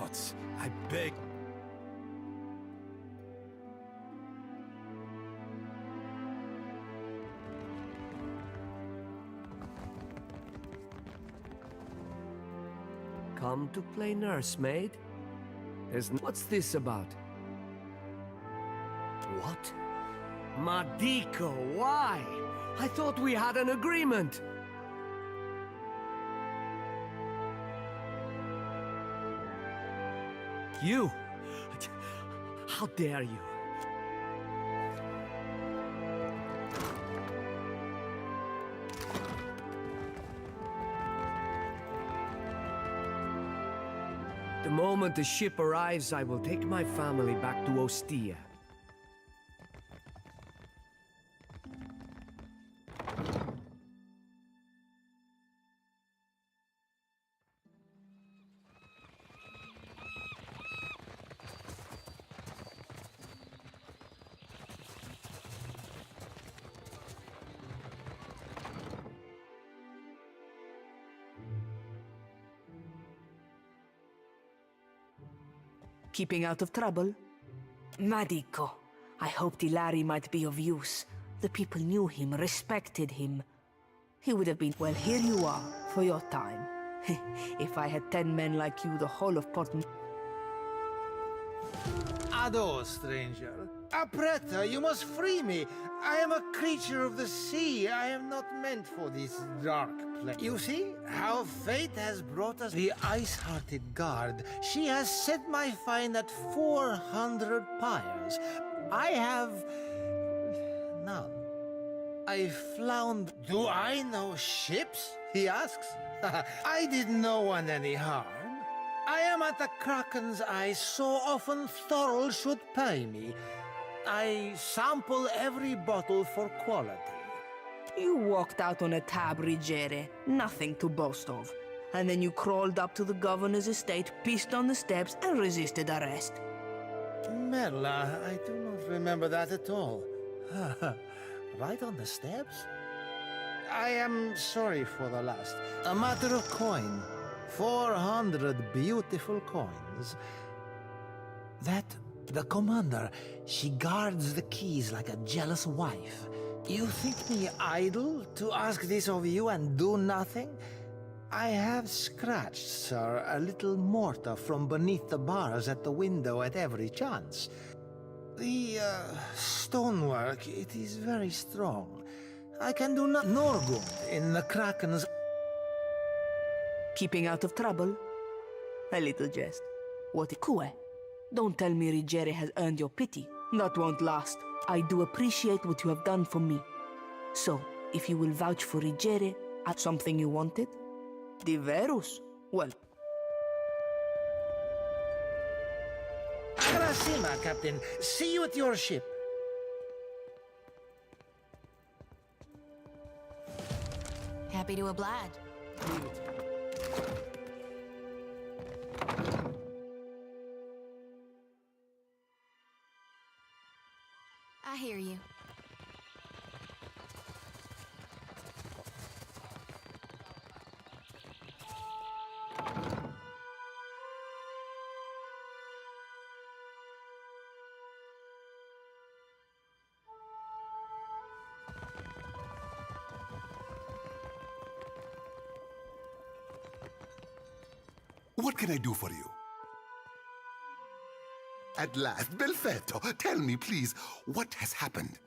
gods, I beg. Come to play nursemaid? What's this about? What? Madiko, why? I thought we had an agreement. You! How dare you? The moment the ship arrives, I will take my family back to Ostia. Keeping out of trouble? Madiko, I hoped Ilari might be of use. The people knew him, respected him. He would have been, well, here you are, for your time. If I had 10 men like you, the whole of Port... Ado, stranger. Apretta, you must free me. I am a creature of the sea. I am not meant for this dark place. You see how fate has brought us the ice-hearted guard. She has set my fine at 400 pyres. I have... none. I flound... Do I know ships? He asks. I did no one any harm. I am at the Kraken's eye so often Thorol should pay me. I sample every bottle for quality. You walked out on a tab, Rigere. Nothing to boast of. And then you crawled up to the governor's estate, pissed on the steps, and resisted arrest. Merla, I do not remember that at all. Right on the steps? I am sorry for the last. A matter of coin. 400 beautiful coins. The commander, she guards the keys like a jealous wife. You think me idle to ask this of you and do nothing? I have scratched, sir, a little mortar from beneath the bars at the window at every chance. The stonework, it is very strong. I can do not nor good in the Kraken's... Keeping out of trouble? A little jest. What Kue? Don't tell me Rigere has earned your pity. That won't last. I do appreciate what you have done for me. So, if you will vouch for Rigere at something you wanted? Diverus? Well... Grasima, Captain. See you at your ship. Happy to oblige. I hear you. What can I do for you? At last, Belfetto, tell me, please, what has happened?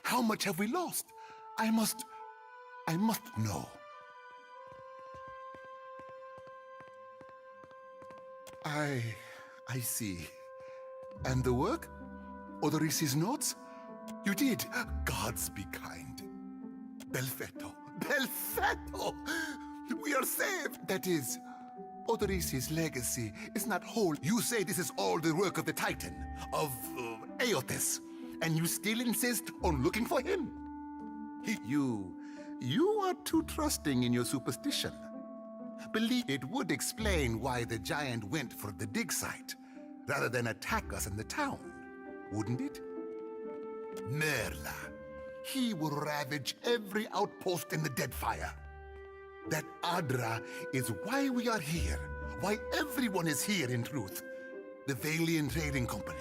How much have we lost? I must know. I see. And the work? Odorisi's notes? You did. Gods be kind. Belfetto! Belfetto! We are saved! That is, Odorisi's legacy is not whole. You say this is all the work of the Titan, of Aotis, and you still insist on looking for him? You are too trusting in your superstition. Believe it would explain why the giant went for the dig site, rather than attack us in the town, wouldn't it? Merla, he will ravage every outpost in the Deadfire. That Adra is why we are here, why everyone is here in truth. The Valiant Trading Company,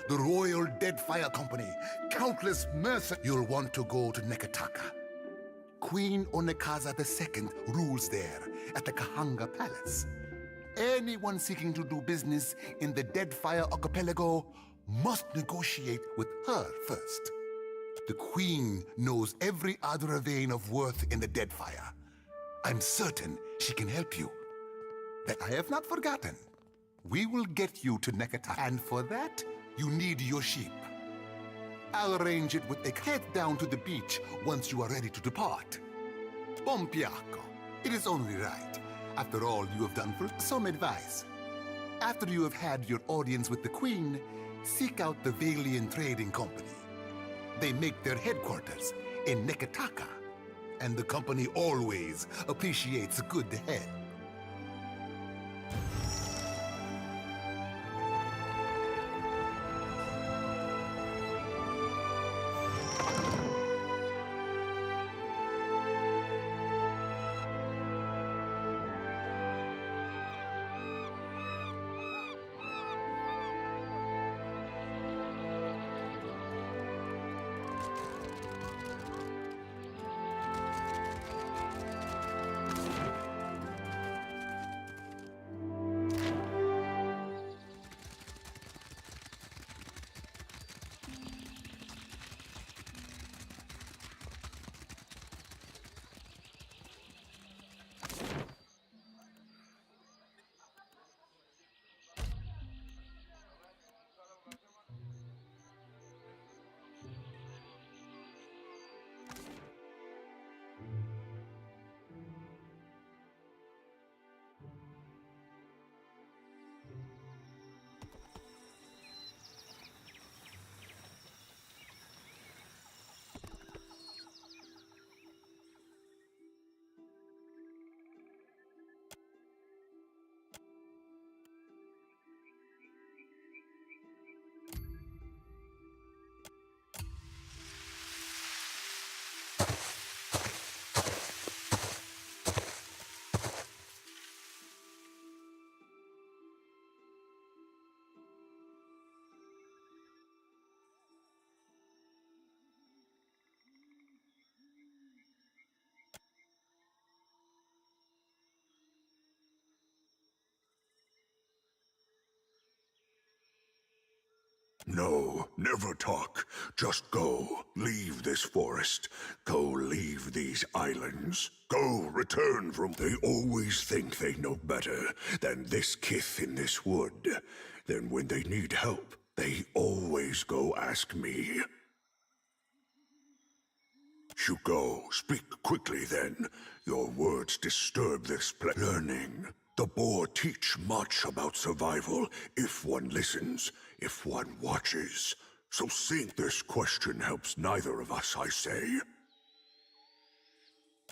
the Royal Deadfire Company, countless mercenaries. You'll want to go to Nekataka. Queen Onekaza II rules there at the Kahanga Palace. Anyone seeking to do business in the Deadfire Archipelago must negotiate with her first. The Queen knows every other vein of worth in the Deadfire. I'm certain she can help you. That I have not forgotten. We will get you to Nekata, and for that, you need your sheep. I'll arrange it with a head down to the beach once you are ready to depart. Pompiaco, it is only right. After all you have done for some advice. After you have had your audience with the Queen, seek out the Valiant Trading Company. They make their headquarters in Nekataka, and the company always appreciates a good head. No, never talk. Just go. Leave this forest. Go leave these islands. Go return from... They always think they know better than this kith in this wood. Then when they need help, they always go ask me. You go. Speak quickly then. Your words disturb this learning. The boar teach much about survival if one listens, if one watches. So seeing this question helps neither of us, I say.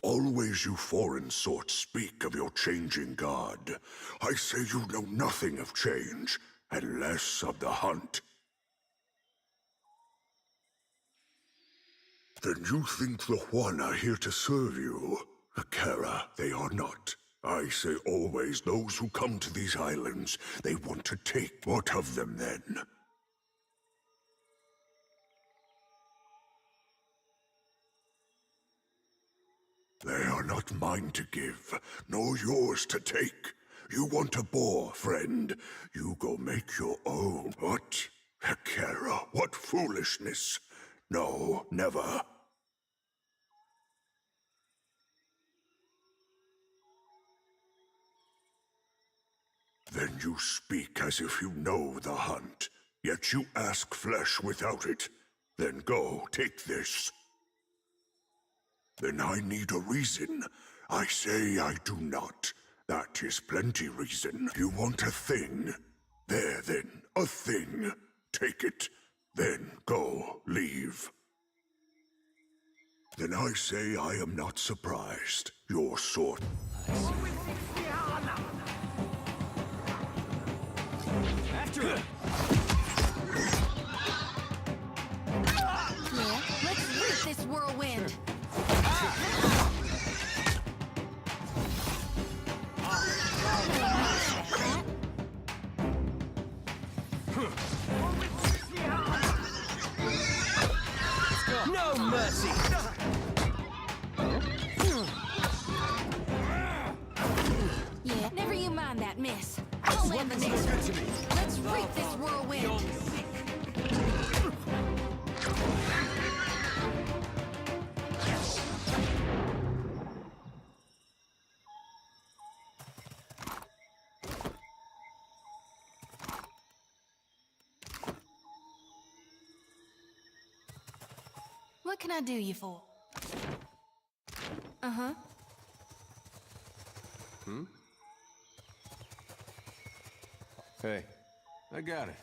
Always you foreign sorts speak of your changing god. I say you know nothing of change, and less of the hunt. Then you think the Juan are here to serve you? Akara, they are not. I say always those who come to these islands, they want to take. What of them then? They are not mine to give, nor yours to take. You want a boar, friend? You go make your own. What? Akara, what foolishness! No, never. Then you speak as if you know the hunt, yet you ask flesh without it. Then go, take this. Then I need a reason. I say I do not. That is plenty reason. You want a thing? There then, a thing. Take it. Then go, leave. Then I say I am not surprised. Your sort. After him! Yeah, let's root this whirlwind. mercy. Yeah, never you mind that miss. I'll land the next one. Let's reap this whirlwind. What can I do you for? Uh-huh. Hey, I got it.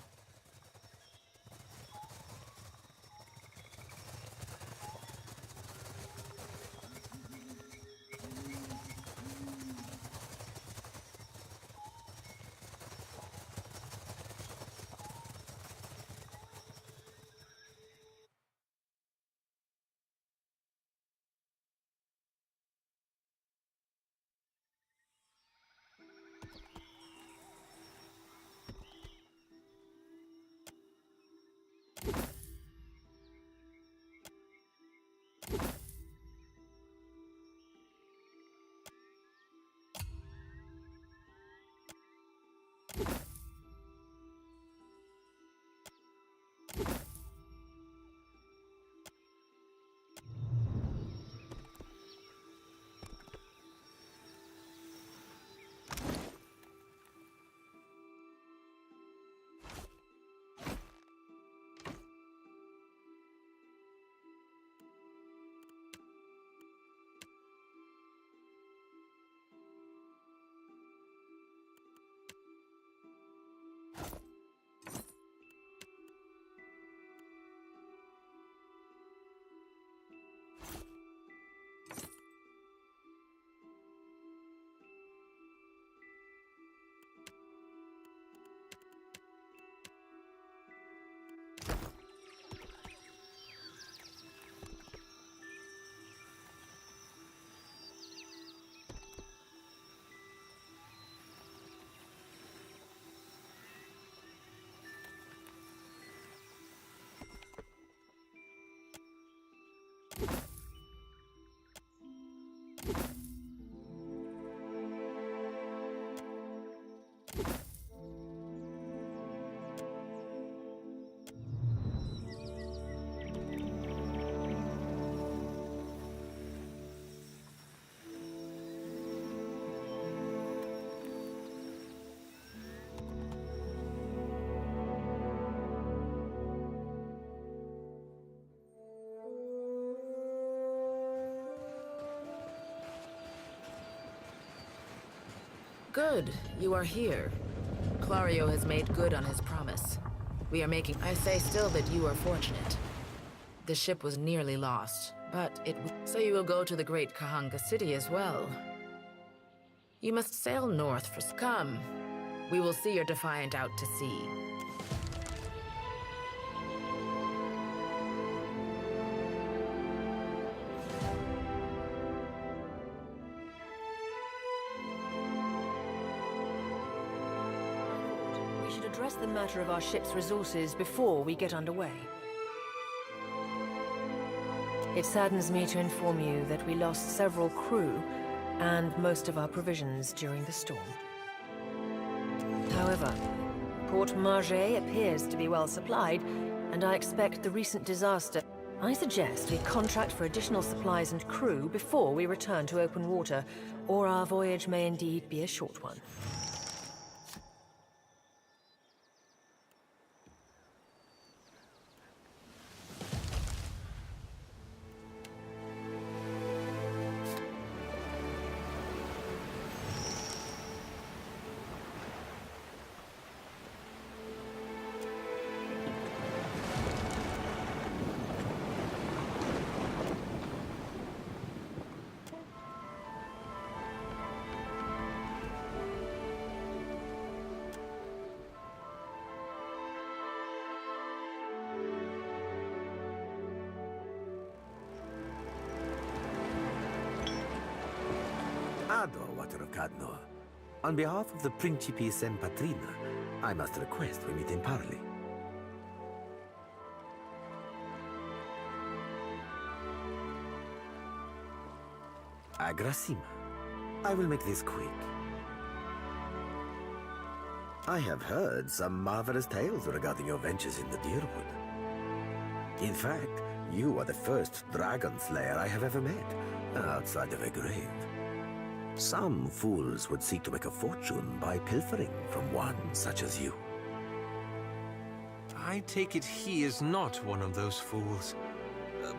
Good, you are here. Clario has made good on his promise. We are making... I say still that you are fortunate. The ship was nearly lost, but it... So you will go to the great Kahanga city as well. You must sail north for... Come, we will see your Defiant out to sea. We should address the matter of our ship's resources before we get underway. It saddens me to inform you that we lost several crew and most of our provisions during the storm. However, Port Margé appears to be well supplied, and I expect the recent disaster... I suggest we contract for additional supplies and crew before we return to open water, or our voyage may indeed be a short one. Ado, Water of Cadno. On behalf of the Principi Sempatrina, I must request we meet in parley. Agrasima. I will make this quick. I have heard some marvelous tales regarding your ventures in the Deerwood. In fact, you are the first dragon slayer I have ever met, outside of a grave. Some fools would seek to make a fortune by pilfering from one such as you. I take it he is not one of those fools.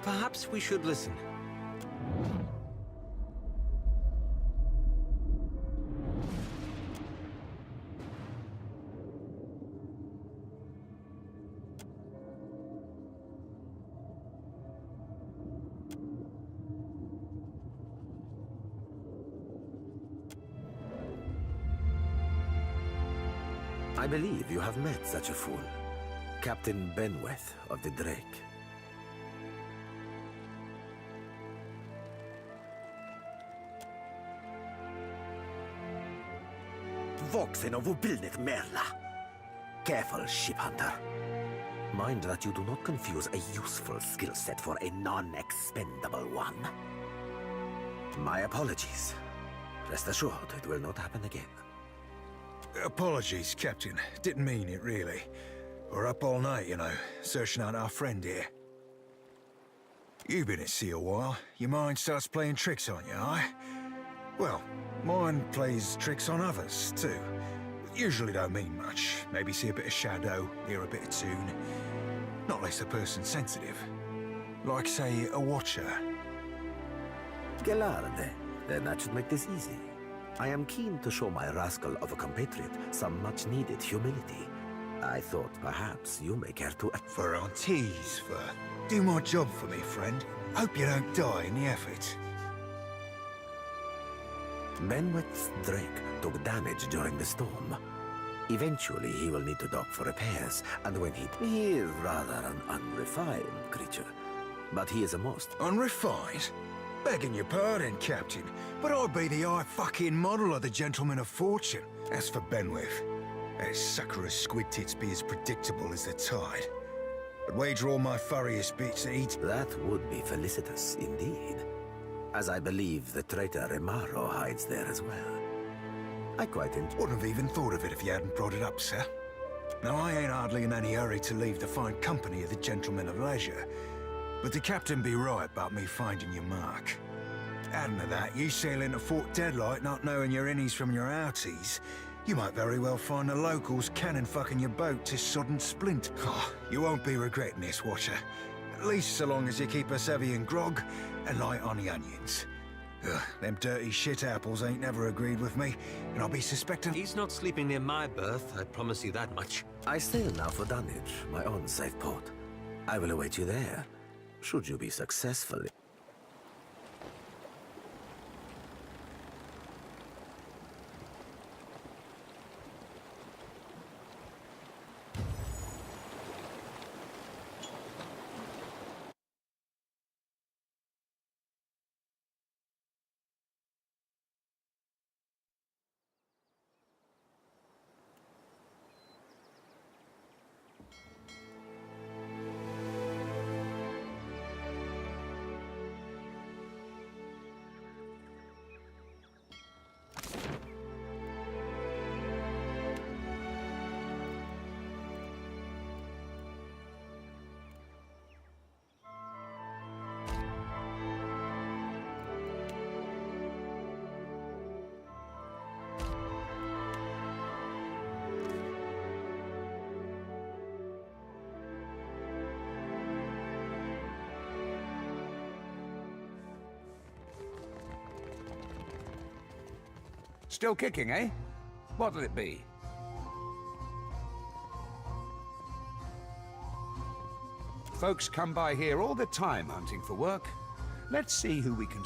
Perhaps we should listen. I believe you have met such a fool. Captain Benweth of the Drake. Voxen of Ubilnet Merla. Careful, ship hunter. Mind that you do not confuse a useful skill set for a non-expendable one. My apologies. Rest assured, it will not happen again. Apologies, Captain. Didn't mean it, really. We're up all night, you know, searching out our friend here. You've been at sea a while. Your mind starts playing tricks on you, eh? Well, mine plays tricks on others, too. Usually don't mean much. Maybe see a bit of shadow, hear a bit of tune. Not unless the person's sensitive. Like, say, a watcher. Gelarde. Then that should make this easy. I am keen to show my rascal of a compatriot some much-needed humility. I thought perhaps you may care to... For Auntie's, do my job for me, friend. Hope you don't die in the effort. Benweth's Drake took damage during the storm. Eventually, he will need to dock for repairs, and when he is rather an unrefined creature. But he is a most... Unrefined? Begging your pardon, Captain, but I'd be the fucking model of the gentleman of fortune. As for Benweth, that sucker of squid tits be as predictable as the tide. I'd wager all my furriest bits that he'd... That would be felicitous indeed. As I believe the traitor Remaro hides there as well. I quite enjoy... Wouldn't have even thought of it if you hadn't brought it up, sir. Now, I ain't hardly in any hurry to leave the fine company of the gentleman of leisure. But the captain be right about me finding your mark. Adding to that, you sail into Fort Deadlight not knowing your innies from your outies, you might very well find the locals cannon fucking your boat to sudden splint. Oh, you won't be regretting this, Watcher. At least so long as you keep us heavy in grog and light on the onions. Ugh, them dirty shit apples ain't never agreed with me, and I'll be suspecting... He's not sleeping near my berth, I promise you that much. I sail now for Dunwich, my own safe port. I will await you there, should you be successful. Still kicking, eh? What'll it be? Folks come by here all the time hunting for work. Let's see who we can...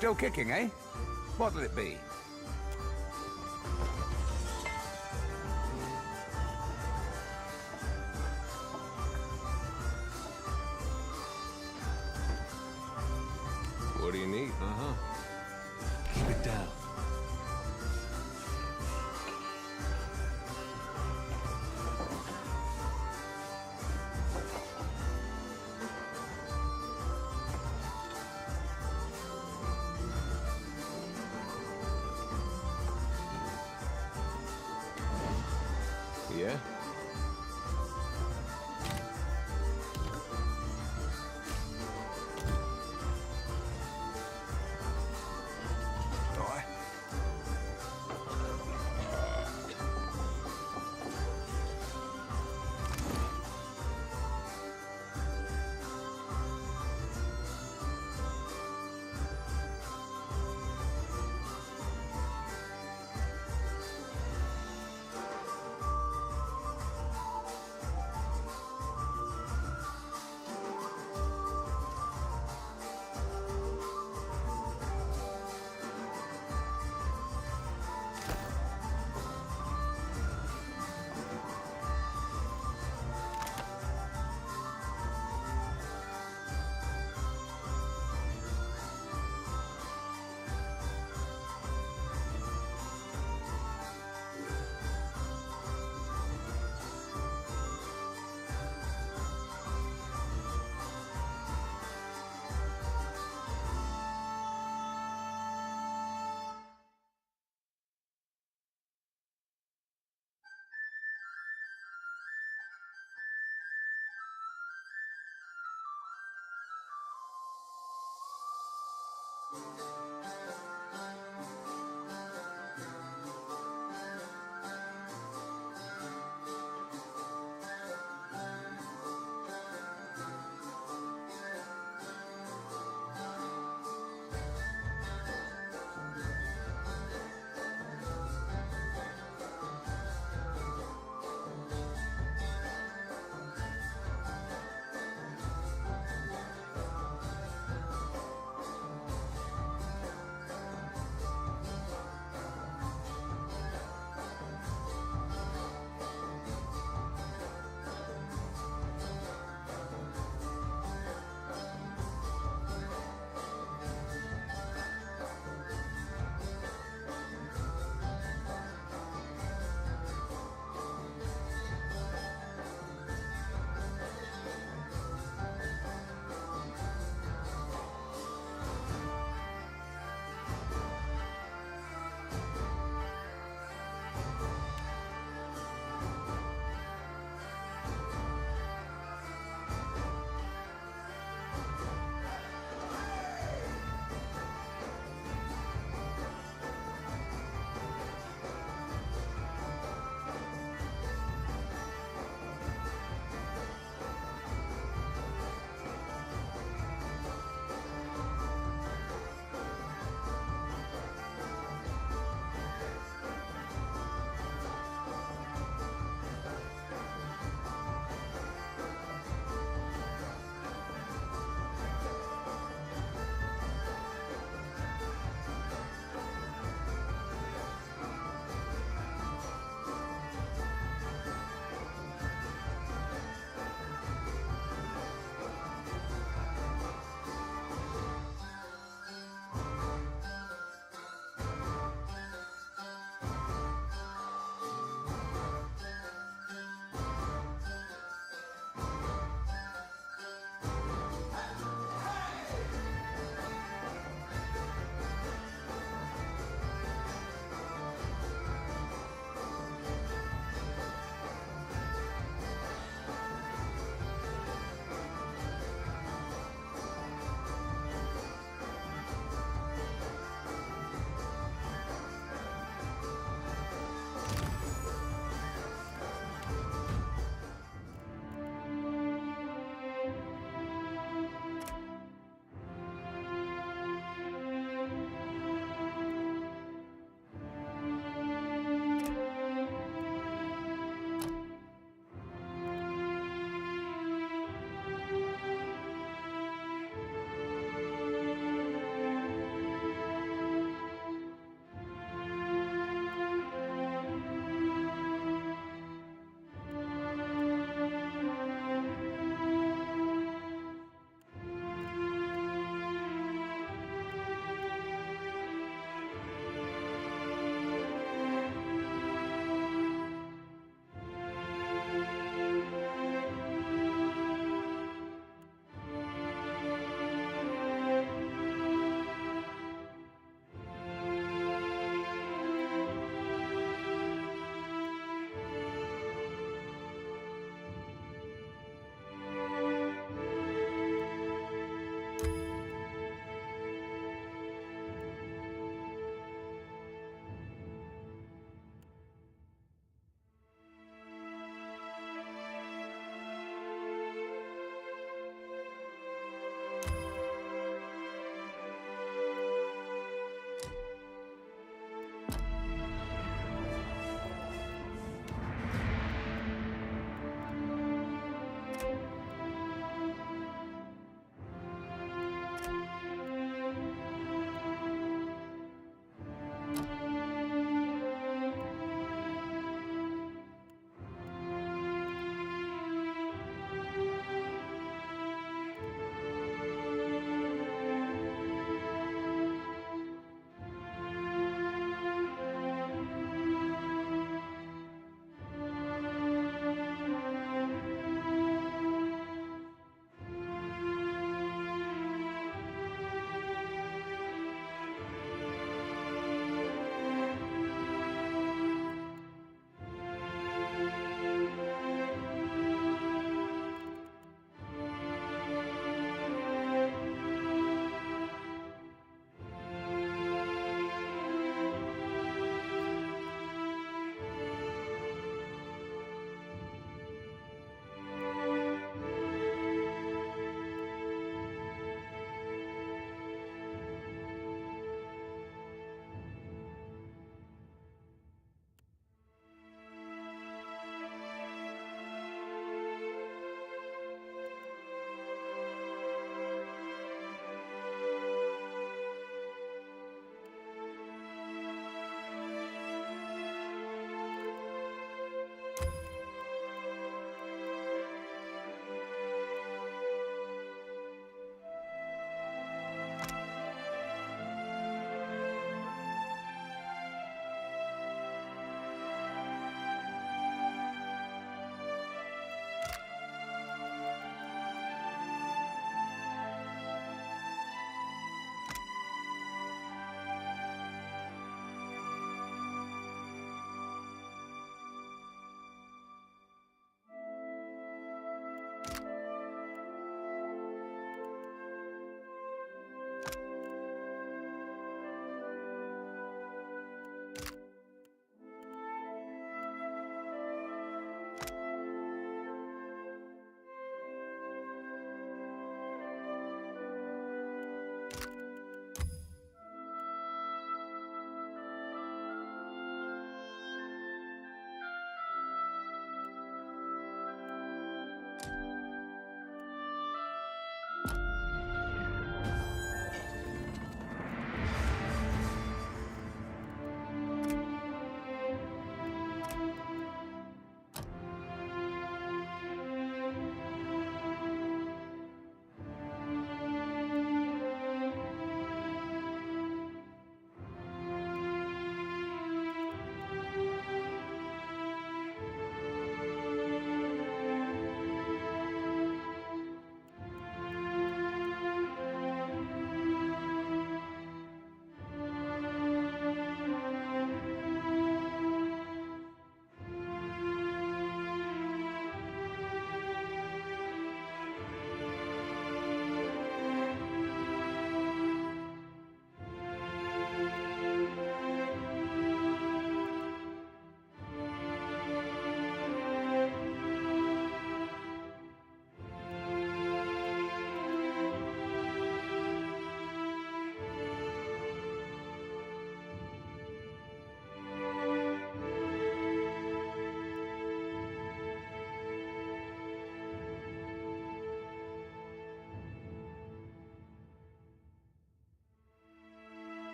Still kicking, eh? What'll it be? What do you need? Keep it down. Yeah? Aye.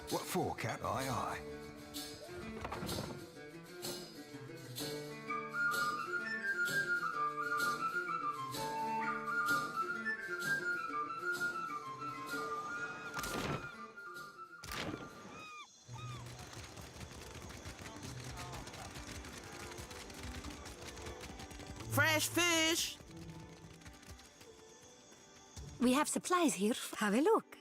What for, Cap? Aye, aye. Fresh fish! We have supplies here. Have a look.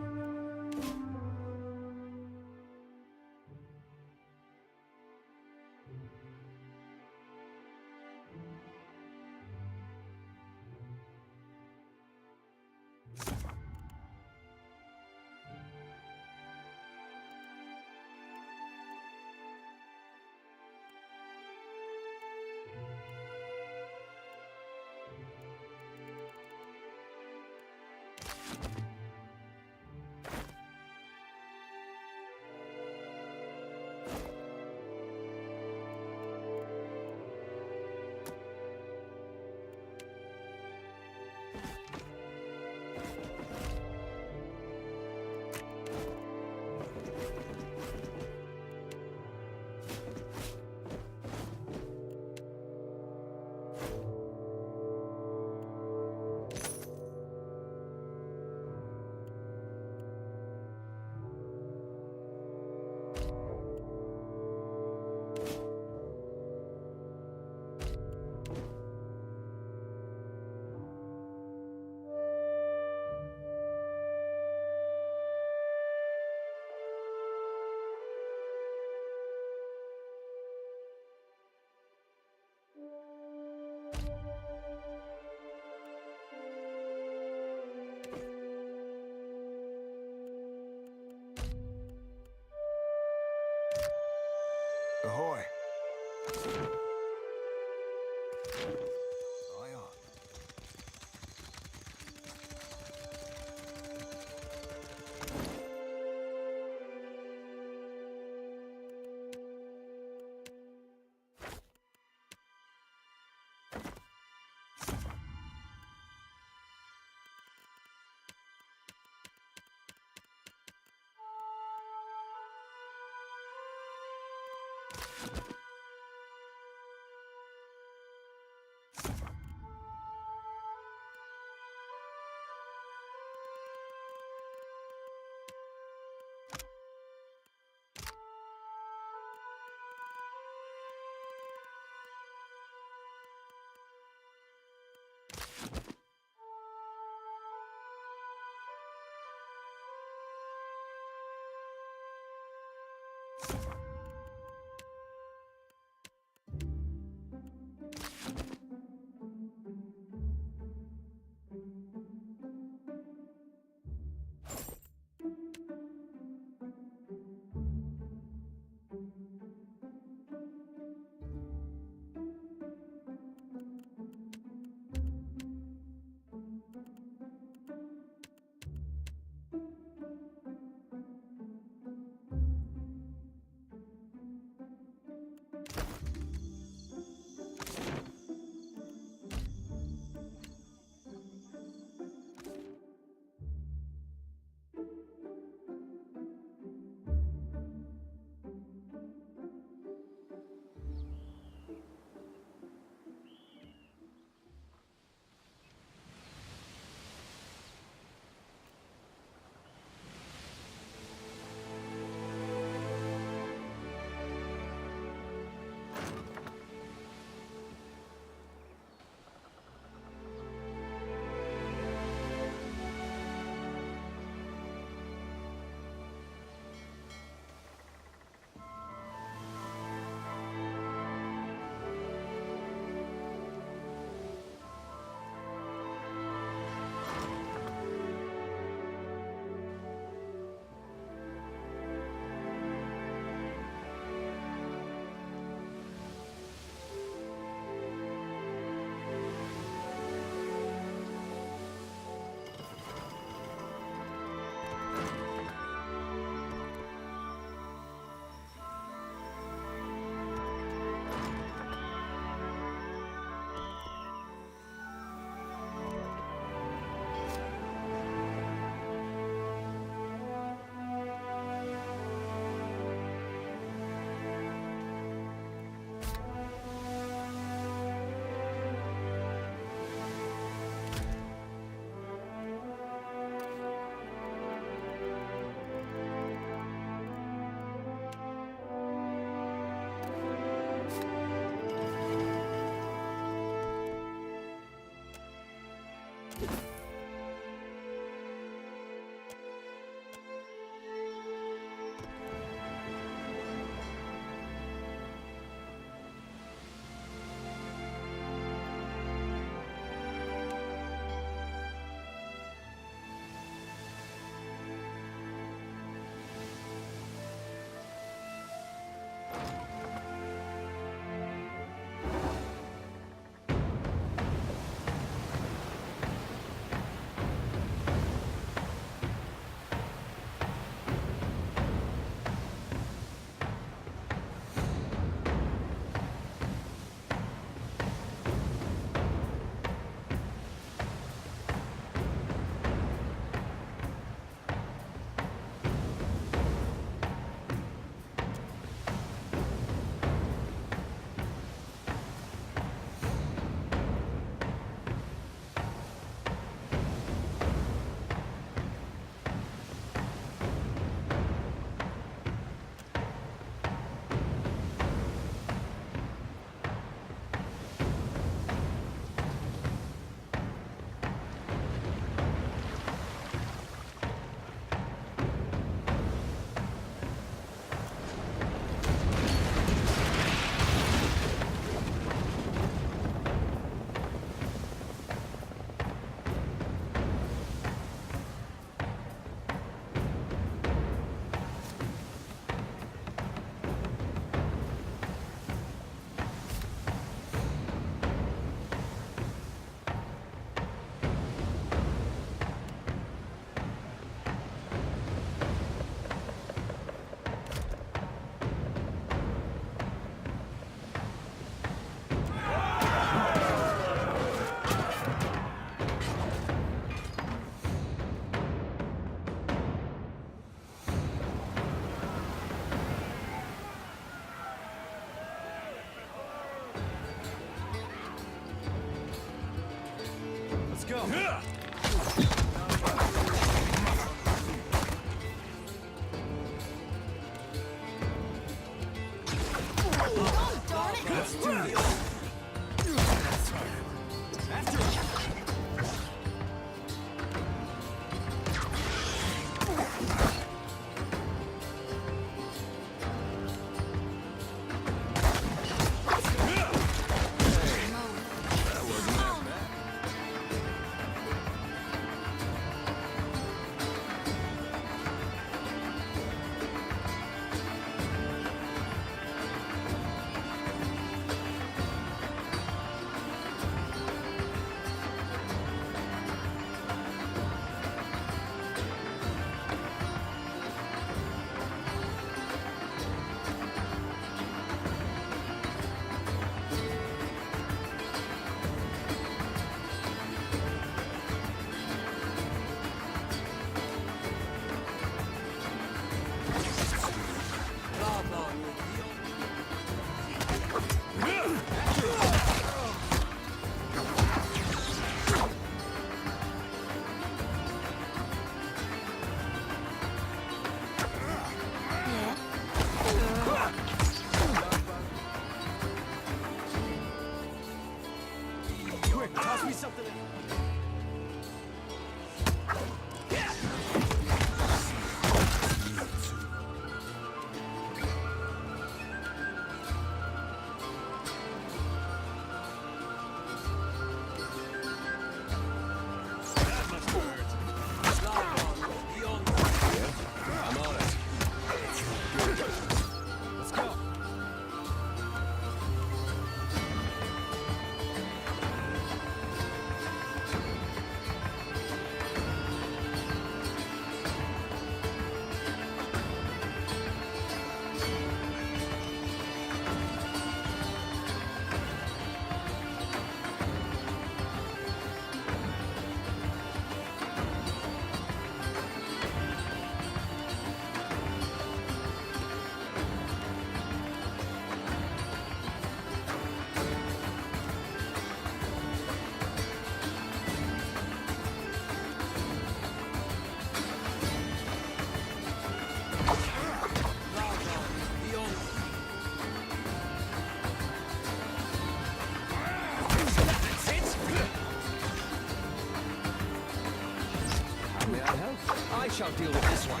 I shall deal with this one.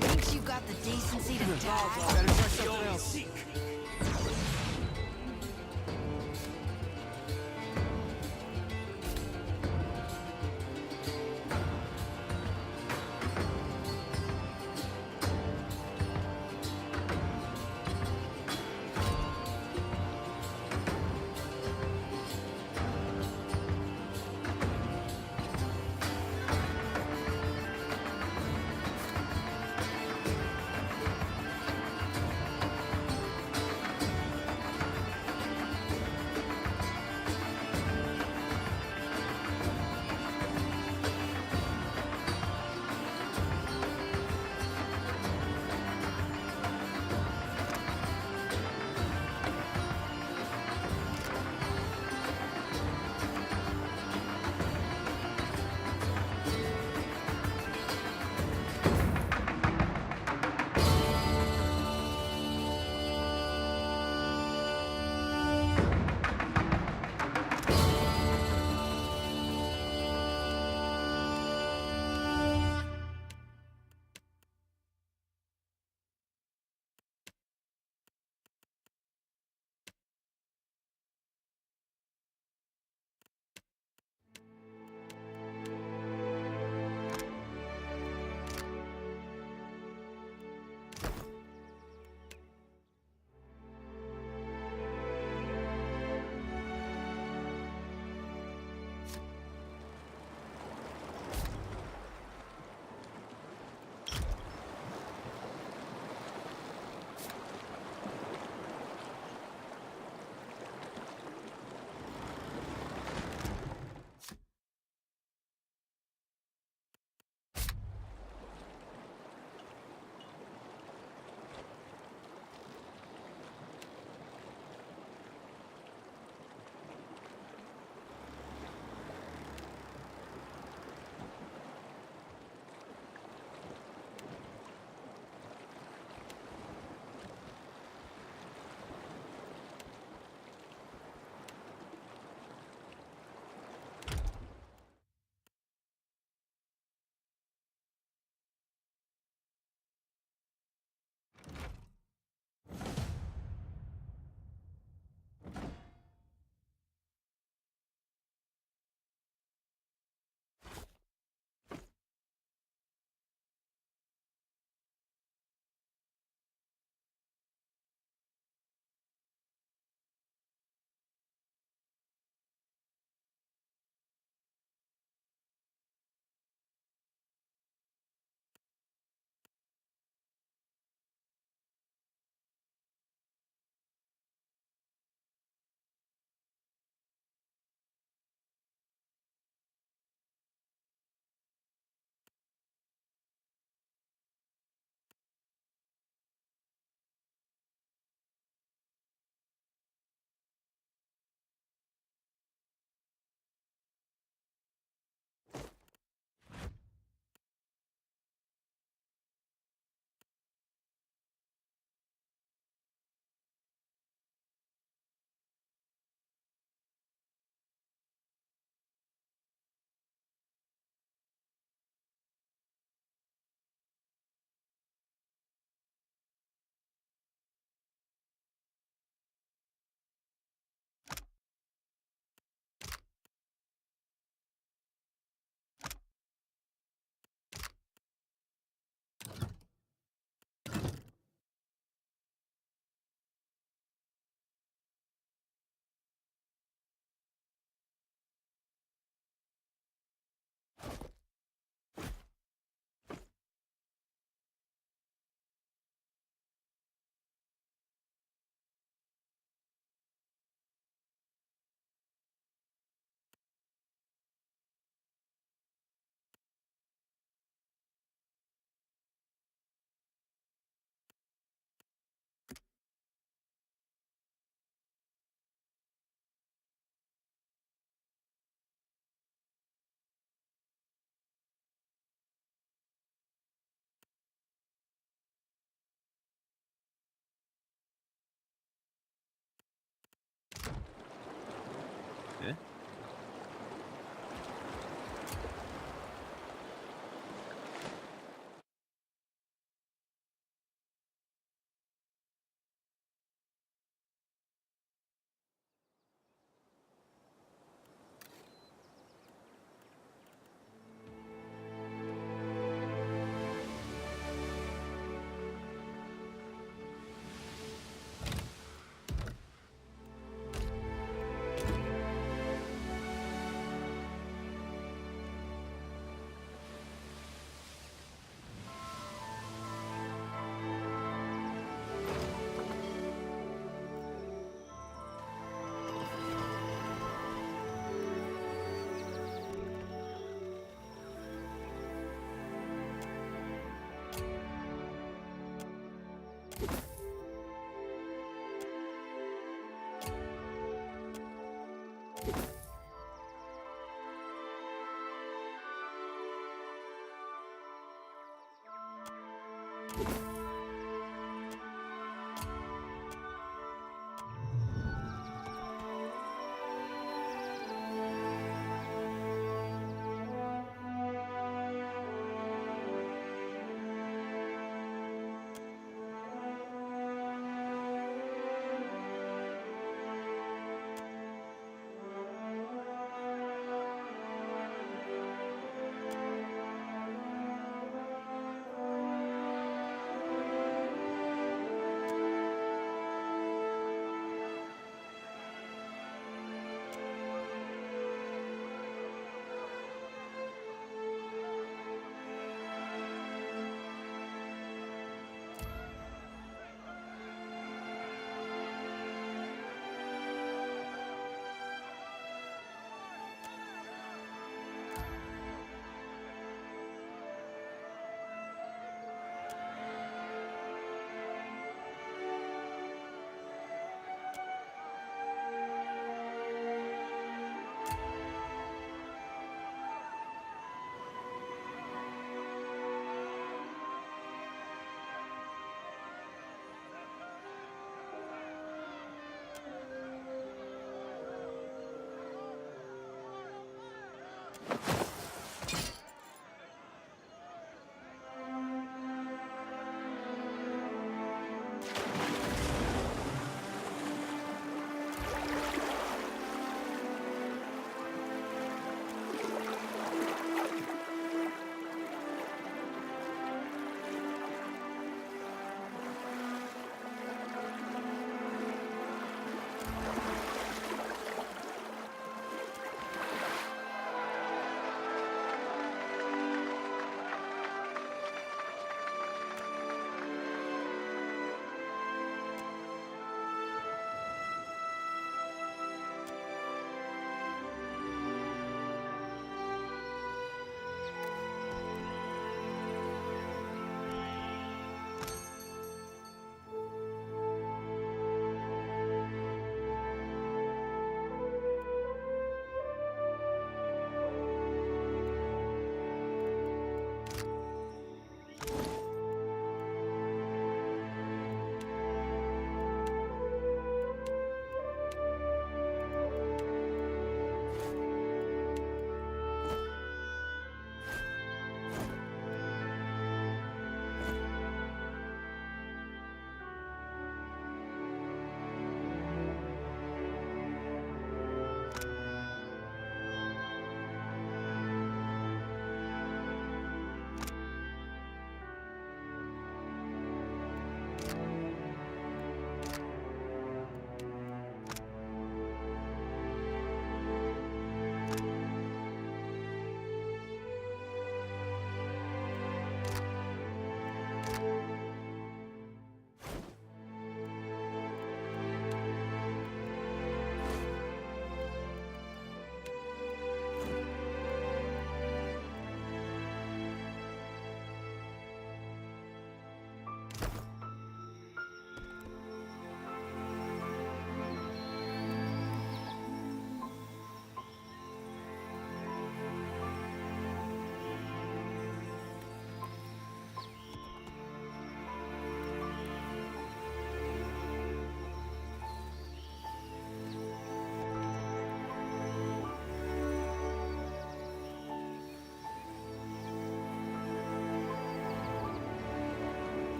Thinks you got the decency to die? Better try something else.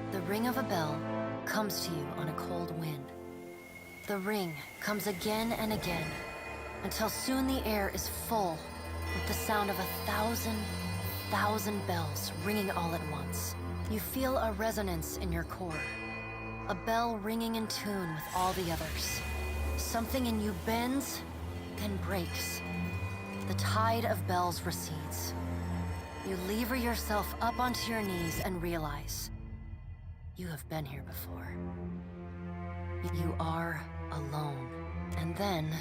The ring of a bell comes to you on a cold wind. The ring comes again and again, until soon the air is full with the sound of 1,000 bells ringing all at once. You feel a resonance in your core, a bell ringing in tune with all the others. Something in you bends, then breaks. The tide of bells recedes. You lever yourself up onto your knees and realize you have been here before. You are alone. And then,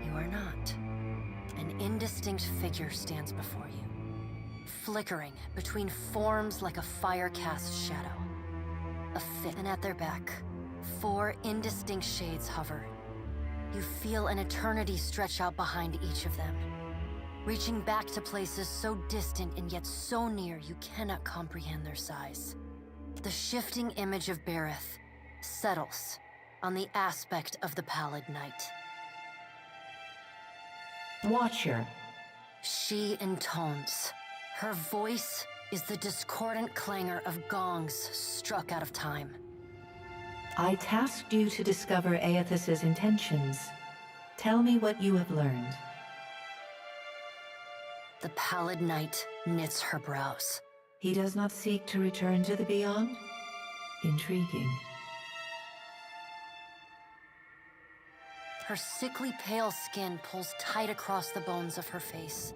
you are not. An indistinct figure stands before you, flickering between forms like a fire-cast shadow. A fit, and at their back, 4 indistinct shades hover, You feel an eternity stretch out behind each of them, reaching back to places so distant and yet so near you cannot comprehend their size. The shifting image of Berith settles on the aspect of the Pallid Knight. Watcher. She intones. Her voice is the discordant clangor of gongs struck out of time. I tasked you to discover Aethys's intentions. Tell me what you have learned. The Pallid Knight knits her brows. He does not seek to return to the Beyond? Intriguing. Her sickly pale skin pulls tight across the bones of her face,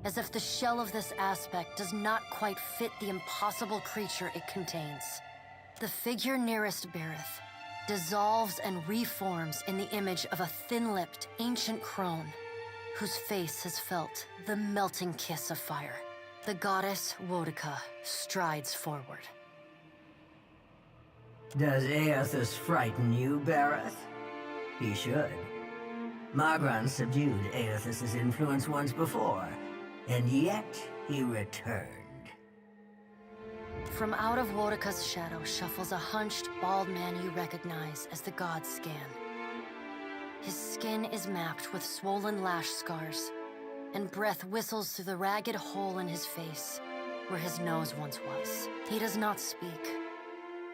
as if the shell of this aspect does not quite fit the impossible creature it contains. The figure nearest Berith dissolves and reforms in the image of a thin-lipped, ancient crone, whose face has felt the melting kiss of fire. The goddess Wodica strides forward. Does Aethys frighten you, Berith? He should. Margran subdued Aethys's influence once before, and yet he returned. From out of Wodica's shadow shuffles a hunched, bald man you recognize as the god Scan. His skin is mapped with swollen lash scars, and breath whistles through the ragged hole in his face where his nose once was. He does not speak,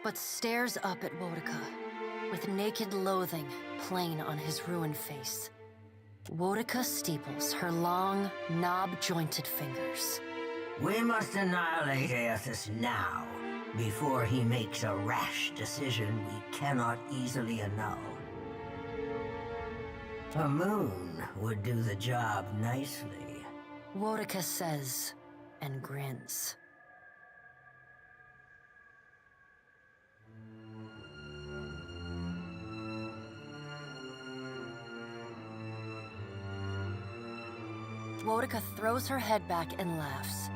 but stares up at Wodica with naked loathing plain on his ruined face. Wodica steeples her long, knob-jointed fingers. We must annihilate Aethys now, before he makes a rash decision we cannot easily annul. A moon would do the job nicely. Wodica says, and grins. Wodica throws her head back and laughs.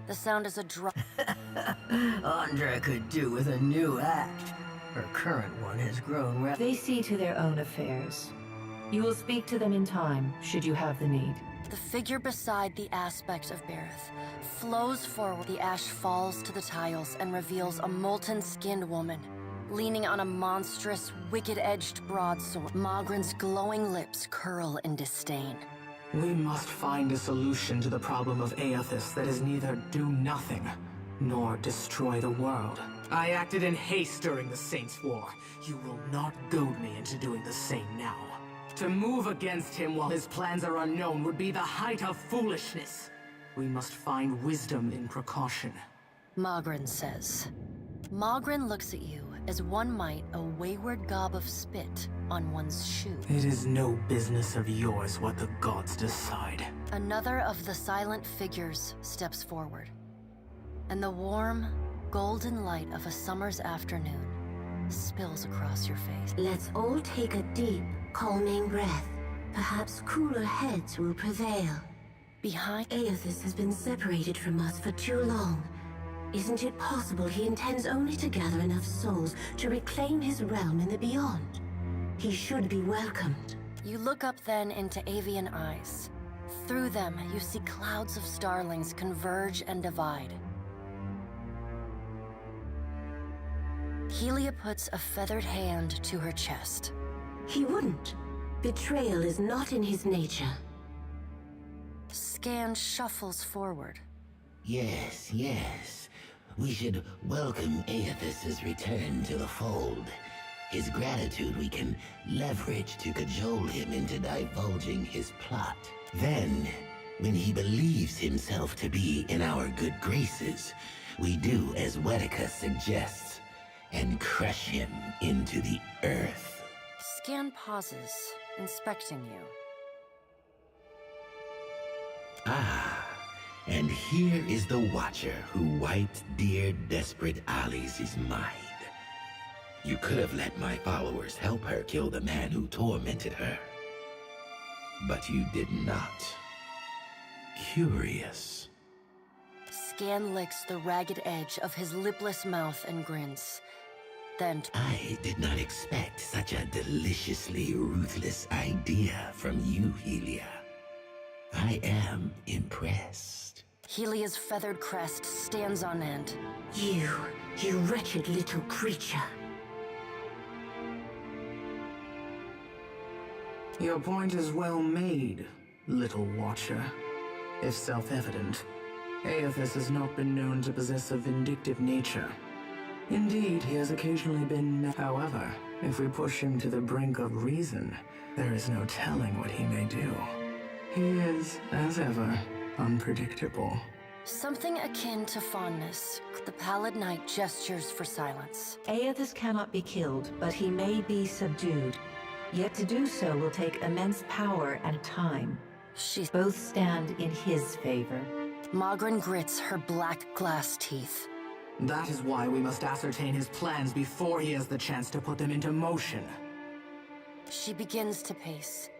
The sound is a drop. Andra could do with a new act. Her current one has grown They see to their own affairs. You will speak to them in time, should you have the need. The figure beside the aspect of Berith flows forward. The ash falls to the tiles and reveals a molten-skinned woman, leaning on a monstrous, wicked-edged broadsword. Magran's glowing lips curl in disdain. We must find a solution to the problem of Aethys that is neither do nothing, nor destroy the world. I acted in haste during the Saints' War. You will not goad me into doing the same now. To move against him while his plans are unknown would be the height of foolishness. We must find wisdom in precaution. Magran says. Magran looks at you as one might a wayward gob of spit on one's shoe. It is no business of yours what the gods decide. Another of the silent figures steps forward, and the warm, golden light of a summer's afternoon spills across your face. Let's all take a deep, calming breath. Perhaps cooler heads will prevail. Behind Aethys has been separated from us for too long. Isn't it possible he intends only to gather enough souls to reclaim his realm in the Beyond? He should be welcomed. You look up then into avian eyes. Through them, you see clouds of starlings converge and divide. Helia puts a feathered hand to her chest. He wouldn't. Betrayal is not in his nature. Scan shuffles forward. Yes, yes. We should welcome Aethys's return to the fold. His gratitude we can leverage to cajole him into divulging his plot. Then, when he believes himself to be in our good graces, we do as Wedica suggests, and crush him into the earth. Scan pauses, inspecting you. Ah, and here is the Watcher who wiped dear desperate Alice's mind. You could have let my followers help her kill the man who tormented her. But you did not. Curious. Scan licks the ragged edge of his lipless mouth and grins. then... I did not expect such a deliciously ruthless idea from you, Helia. I am impressed. Helia's feathered crest stands on end. You wretched little creature. Your point is well made, little watcher. If self-evident, Aethys has not been known to possess a vindictive nature. Indeed, he has occasionally been... However, if we push him to the brink of reason, there is no telling what he may do. He is, as ever, unpredictable. Something akin to fondness. The Pallid Knight gestures for silence. Aethys cannot be killed, but he may be subdued. Yet to do so will take immense power and time. Both stand in his favor. Magran grits her black glass teeth. That is why we must ascertain his plans before he has the chance to put them into motion. She begins to pace.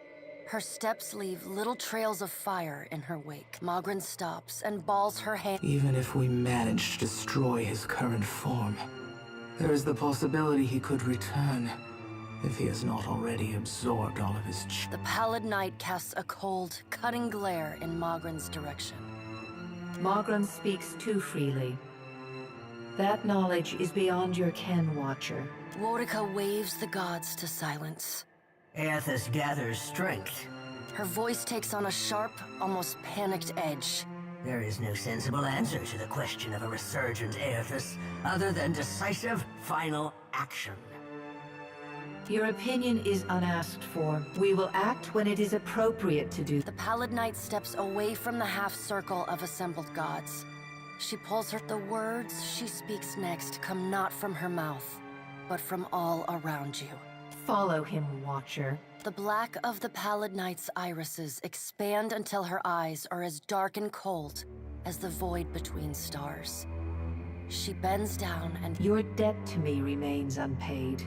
Her steps leave little trails of fire in her wake. Magran stops and balls her hand. Even if we manage to destroy his current form, there is the possibility he could return, if he has not already absorbed all of his The Pallid Knight casts a cold, cutting glare in Magran's direction. Magran speaks too freely. That knowledge is beyond your ken, Watcher. Wodica waves the gods to silence. Aethys gathers strength. Her voice takes on a sharp, almost panicked edge. There is no sensible answer to the question of a resurgent Aethys, other than decisive, final action. Your opinion is unasked for. We will act when it is appropriate to do. The Pallid Knight steps away from the half-circle of assembled gods. She pulls her... The words she speaks next come not from her mouth, but from all around you. Follow him, Watcher. The black of the Pallid Knight's irises expand until her eyes are as dark and cold as the void between stars. She bends down and... Your debt to me remains unpaid.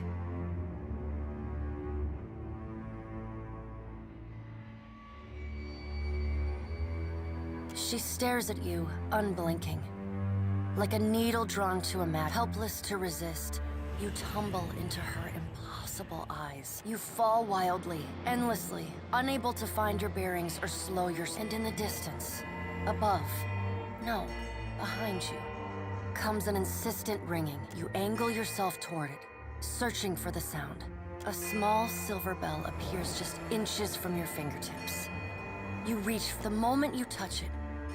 She stares at you, unblinking. Like a needle drawn to a mat, helpless to resist, you tumble into her impossible eyes. You fall wildly, endlessly, unable to find your bearings or slow your... And in the distance, above, no, behind you, comes an insistent ringing. You angle yourself toward it, searching for the sound. A small silver bell appears just inches from your fingertips. You reach. The moment you touch it,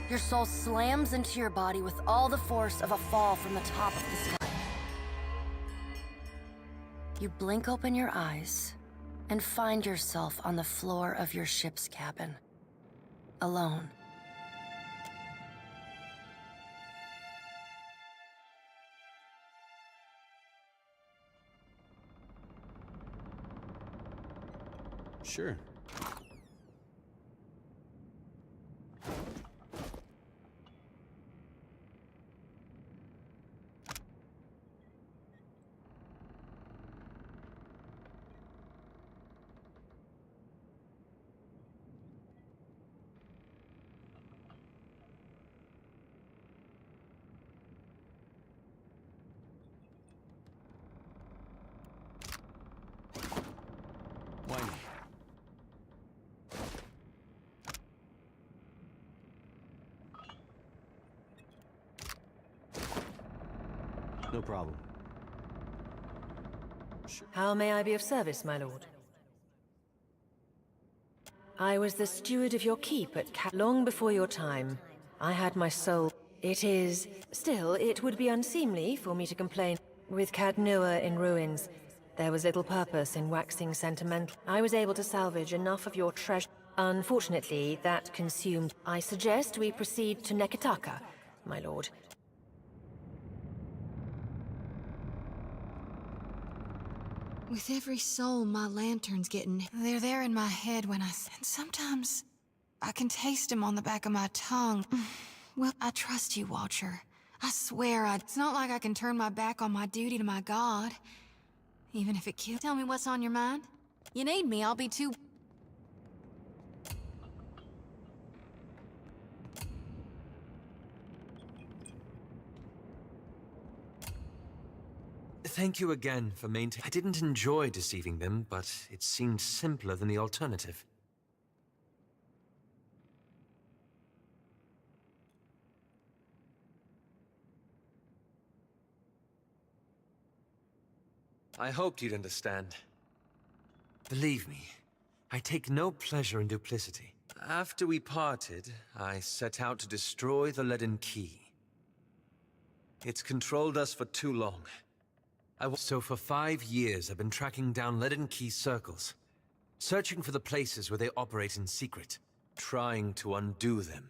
your soul slams into your body with all the force of a fall from the top of the sky. You blink open your eyes and find yourself on the floor of your ship's cabin, alone. Sure. Why not? No problem. How may I be of service, my lord? I was the steward of your keep at long before your time. I had my soul. It is... Still, it would be unseemly for me to complain. With Cadnua in ruins, there was little purpose in waxing sentimental. I was able to salvage enough of your treasure. Unfortunately, that consumed... I suggest we proceed to Neketaka, my lord. With every soul, my lantern's getting... They're there in my head when I... And sometimes I can taste them on the back of my tongue. Well, I trust you, Watcher. I swear It's not like I can turn my back on my duty to my god. Even if it kills... Tell me what's on your mind. You need me, I'll be too... thank you again for maintaining. I didn't enjoy deceiving them, but it seemed simpler than the alternative. I hoped you'd understand. Believe me, I take no pleasure in duplicity. After we parted, I set out to destroy the leaden key. It's controlled us for too long. So for 5 years, I've been tracking down leaden key circles, searching for the places where they operate in secret, trying to undo them.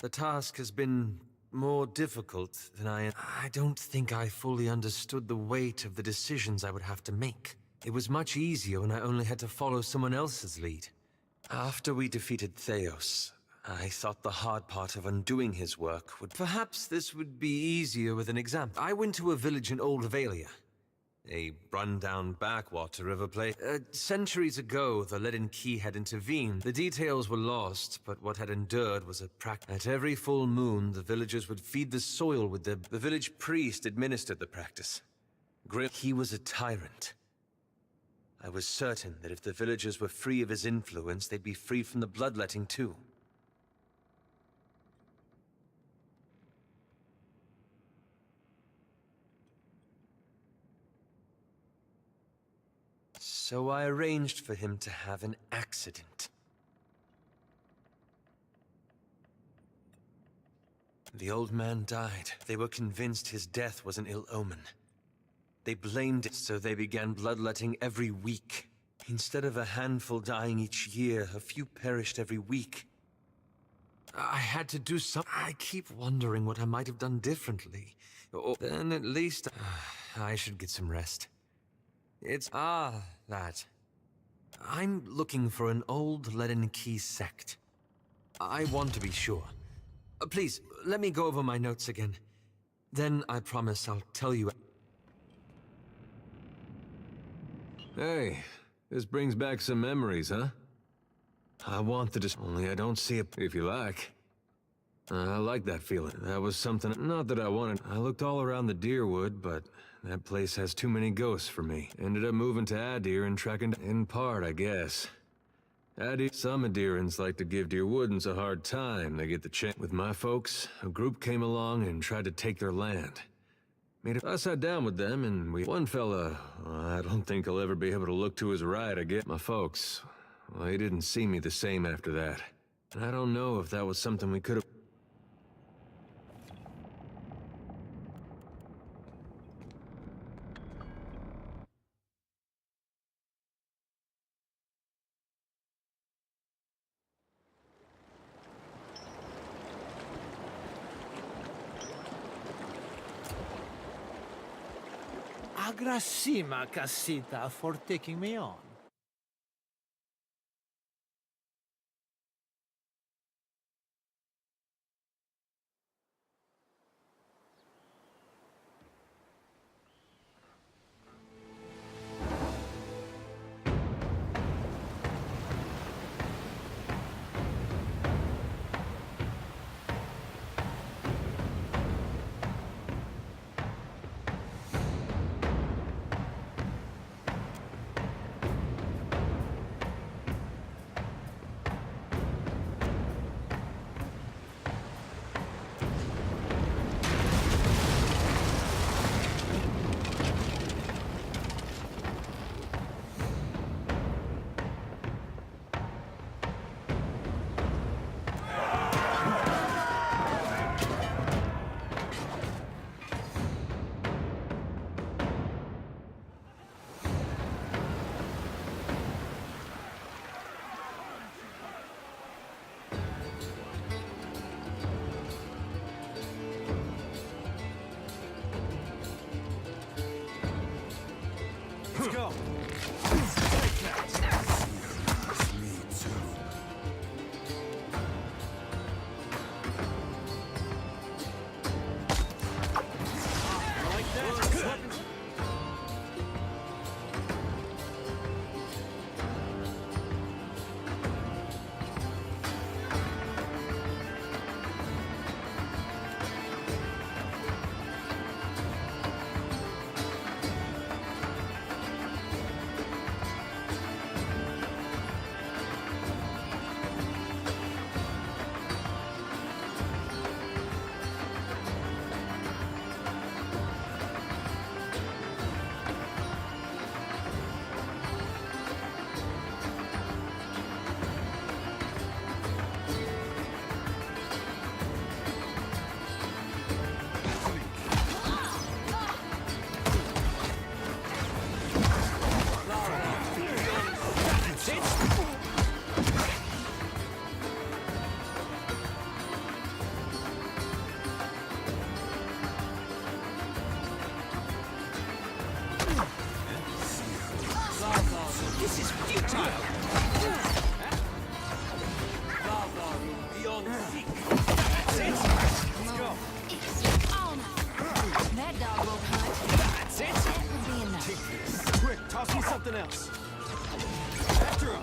The task has been more difficult than I don't think I fully understood the weight of the decisions I would have to make. It was much easier when I only had to follow someone else's lead. After we defeated Theos, I thought the hard part of undoing his work would... Perhaps this would be easier with an example. I went to a village in Old Avalia, a run-down backwater of a place. Centuries ago, the leaden key had intervened. The details were lost, but what had endured was a practice. At every full moon, the villagers would feed the soil with the village priest administered the practice. He was a tyrant. I was certain that if the villagers were free of his influence, they'd be free from the bloodletting too. So I arranged for him to have an accident. The old man died. They were convinced his death was an ill omen. They blamed it, so they began bloodletting every week. Instead of a handful dying each year, a few perished every week. I had to do something. I keep wondering what I might have done differently. Or then at least I should get some rest. It's that. I'm looking for an old leaden key sect. I want to be sure. Please, let me go over my notes again. Then I promise I'll tell you. Hey, this brings back some memories, huh? I want the only I don't see it if you like. I like that feeling. That was something, not that I wanted. I looked all around the Deerwood, but that place has too many ghosts for me. Ended up moving to Adir and tracking, in part, I guess. Some Adirans like to give Deerwoodans a hard time. They get the chance. With my folks, a group came along and tried to take their land. I sat down with them, and one fella, I don't think he'll ever be able to look to his right again. My folks, well, they didn't see me the same after that. And I don't know if that was something we could have... Agrasima, Casita, for taking me on. Let's go. This is futile! Beyond seek. That's it! Let's go! That dog won't hunt. That's it! That would be enough. Take this. Quick, toss me something else. After him!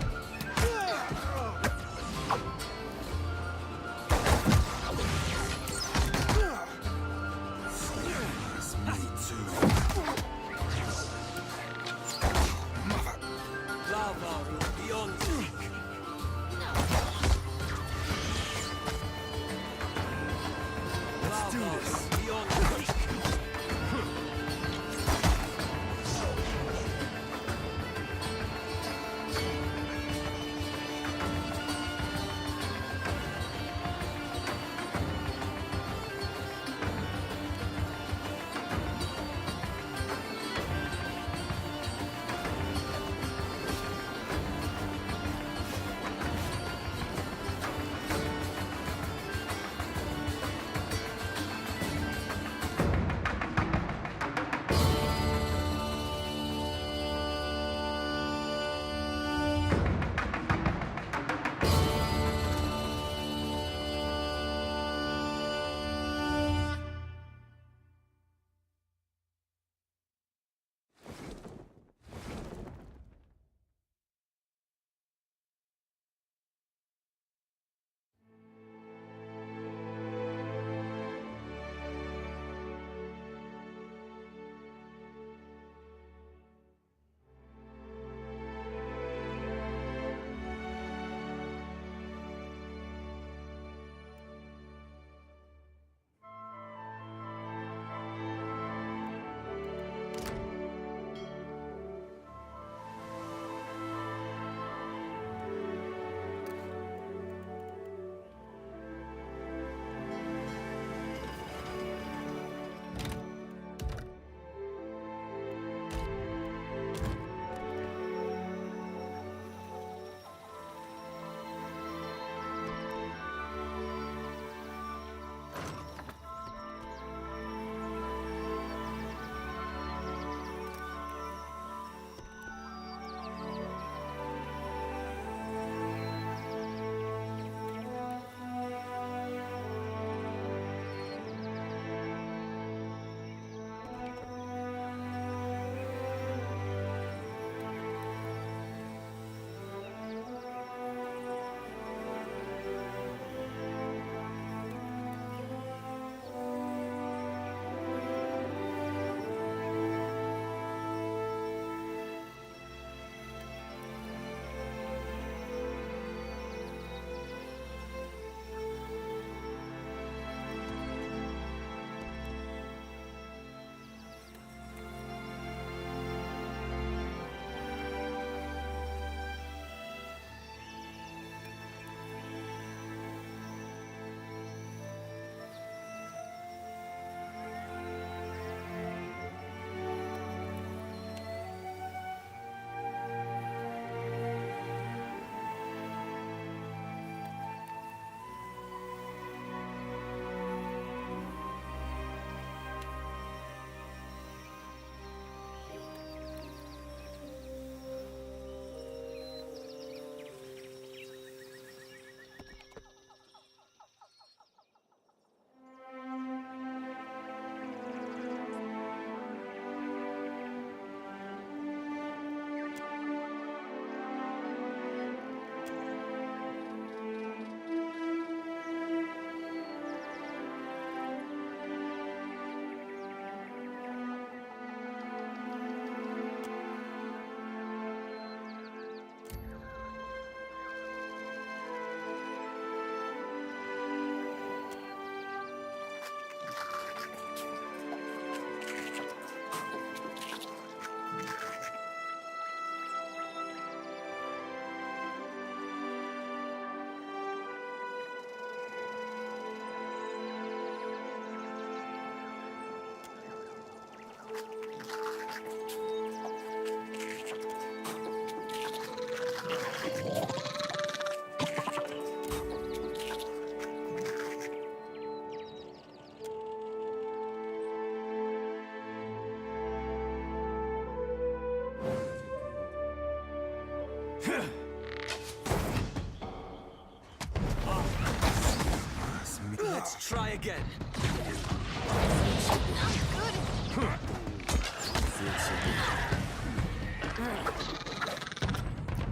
Let's try again.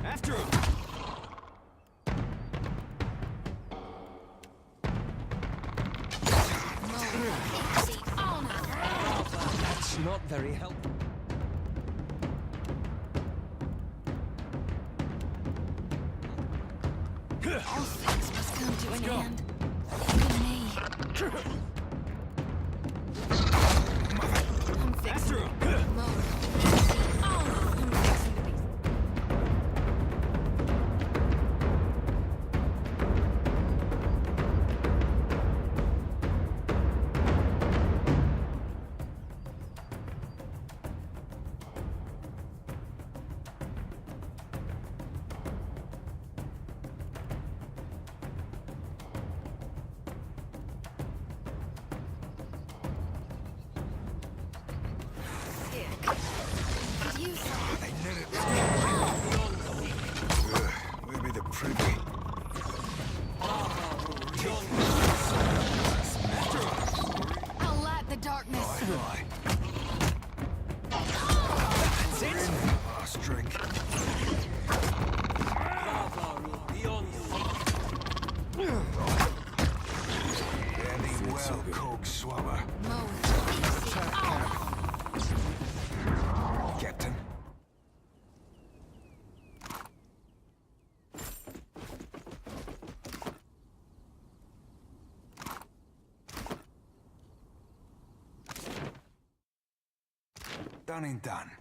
After him. That's not very helpful. All things must come to an end. Even me. I'm fixing it. We'll be the privy. I'll light the darkness. That's it. Last drink. Fairly well cooked swabber. Captain. Done and done.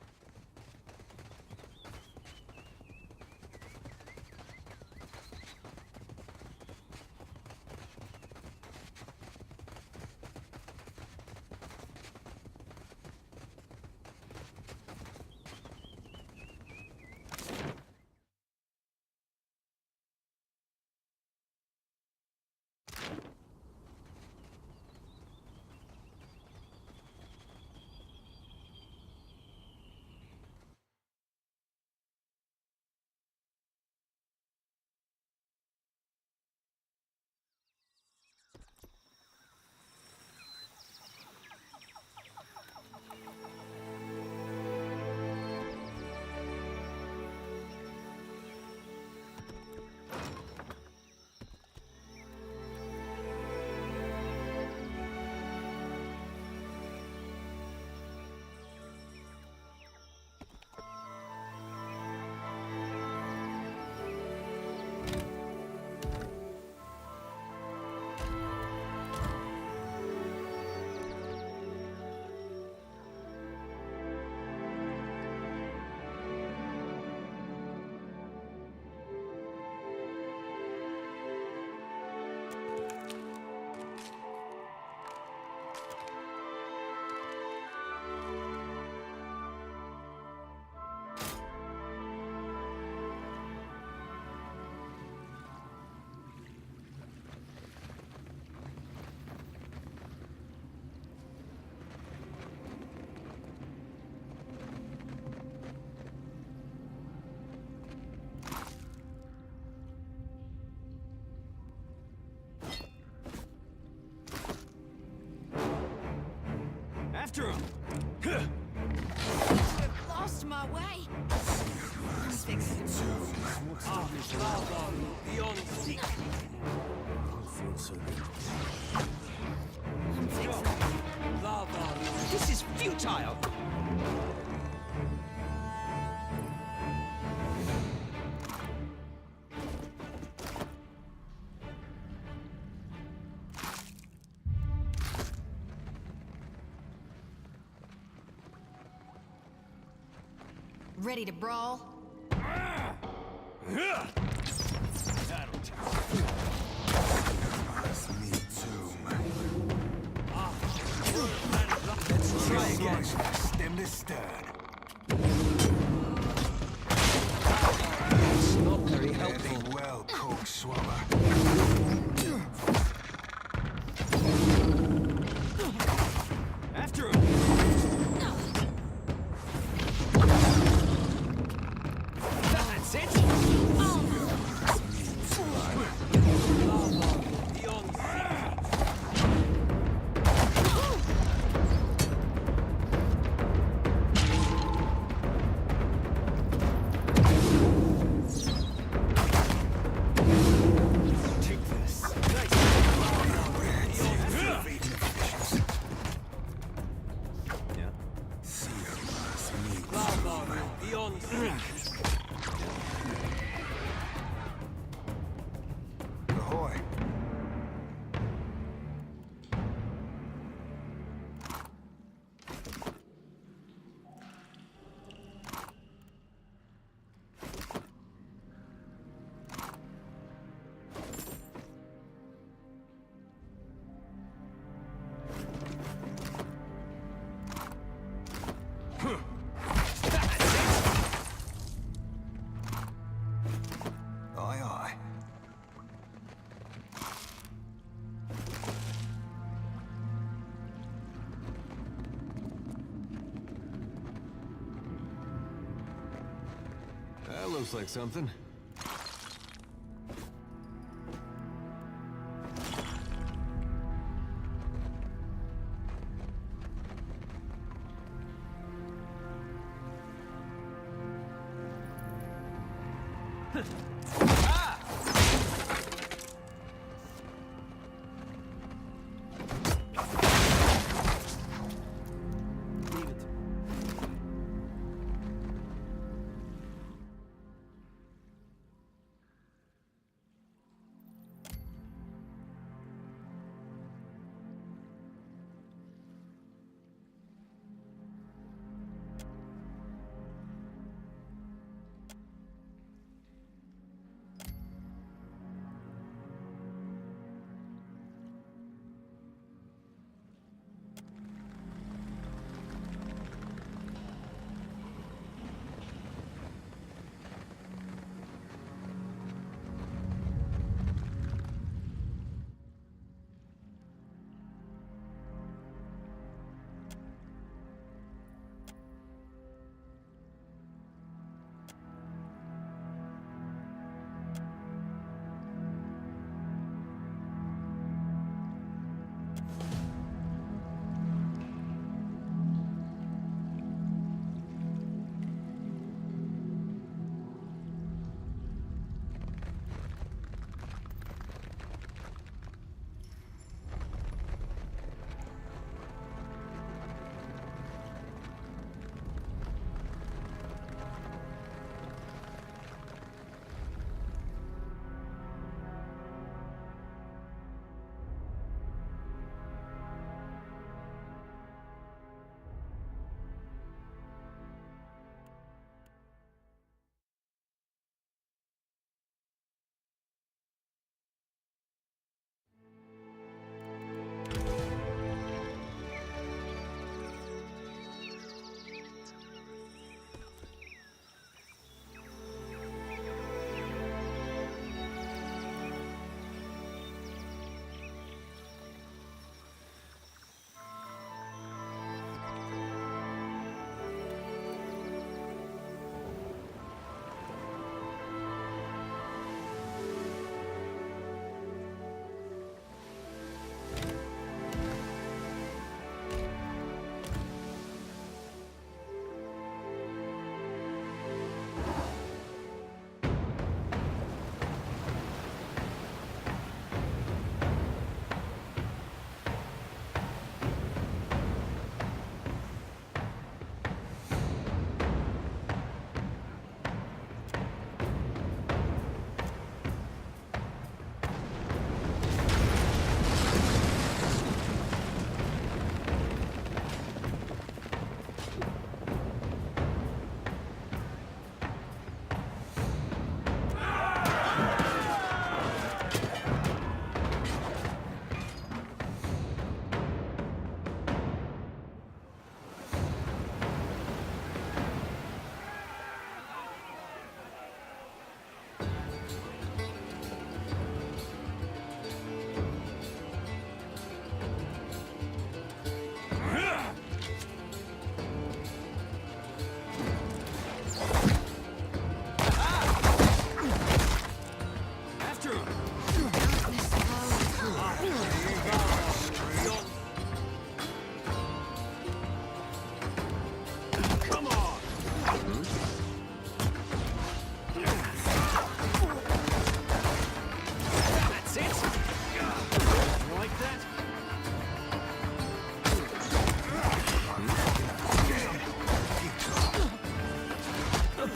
After him! I've lost my way. I'm fixing it. This is futile! Ready to brawl? Me too, Let's try again. Stem to stern. It's not very helpful. Fairly well cooked swabber. After him! That's it! Ahoy. Aye, aye. That looks like something.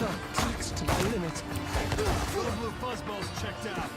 Master, taxed to the limit. Those little fuzzballs checked out.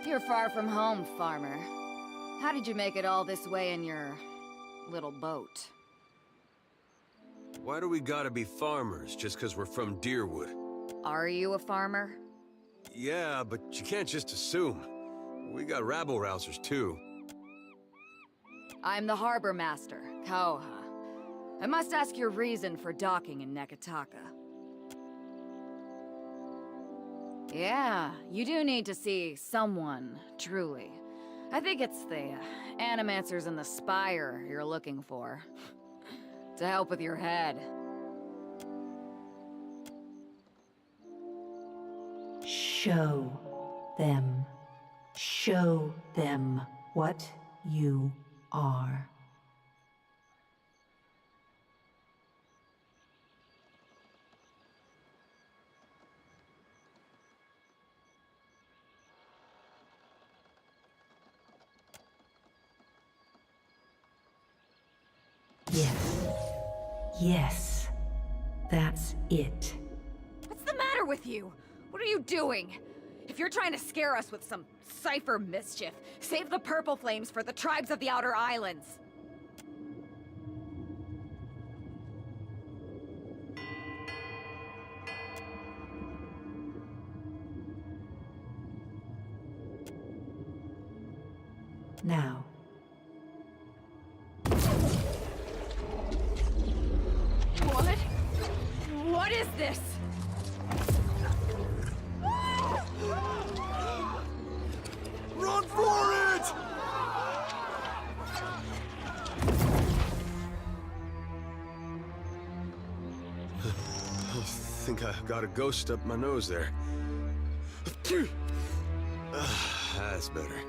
You're far from home, farmer. How did you make it all this way in your little boat? Why do we gotta be farmers just because we're from Deerwood? Are you a farmer? Yeah, but you can't just assume. We got rabble-rousers, too. I'm the harbor master, Kauha. I must ask your reason for docking in Nekataka. Yeah, you do need to see someone, truly. I think it's the animancers in the spire you're looking for. To help with your head. Show them. Show them what you are. Yes. Yes. That's it. What's the matter with you? What are you doing? If you're trying to scare us with some cipher mischief, save the purple flames for the tribes of the Outer Islands. Now. What? What is this? Run for it! I think I got a ghost up my nose there. That's better.